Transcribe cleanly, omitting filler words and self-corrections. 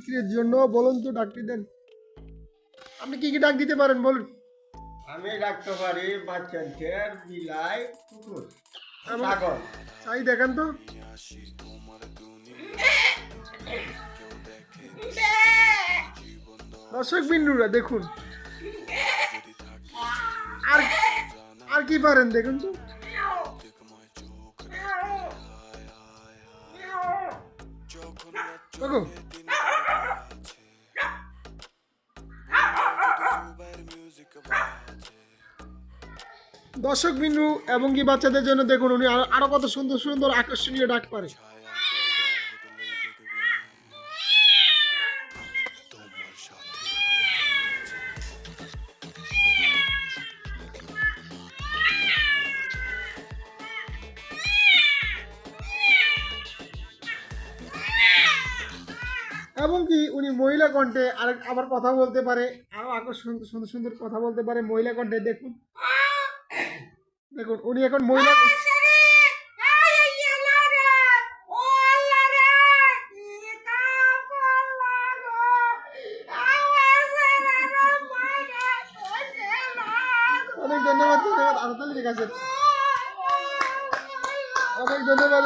বিক্রির জন্য। বলুন তো ডাকটি দেন। আপনি কি কি ডাক দিতে পারেন বলুন। আমি রাখতে পারি বাচ্চাদের বিলাই কুকুর এবং ছাগল। চাই দেখান তো। দর্শক বিন্দুরা দেখুন, আর আর কি পারেন দেখুন তো। দেখো দর্শক বিন্দু এবং কি বাচ্চাদের জন্য দেখুন উনি আরো কত সুন্দর সুন্দর আকর্ষণীয় ডাক পারে। এবং কি উনি মহিলা কণ্ঠে আবার কথা বলতে পারে, আরো আকর্ষণ সুন্দর সুন্দর কথা বলতে পারে মহিলা কণ্ঠে। দেখুন দেখুন উনি এখন মহিলা। অনেক ধন্যবাদ ধন্যবাদ, আরো তালি ঠিক আছে। অনেক ধন্যবাদ।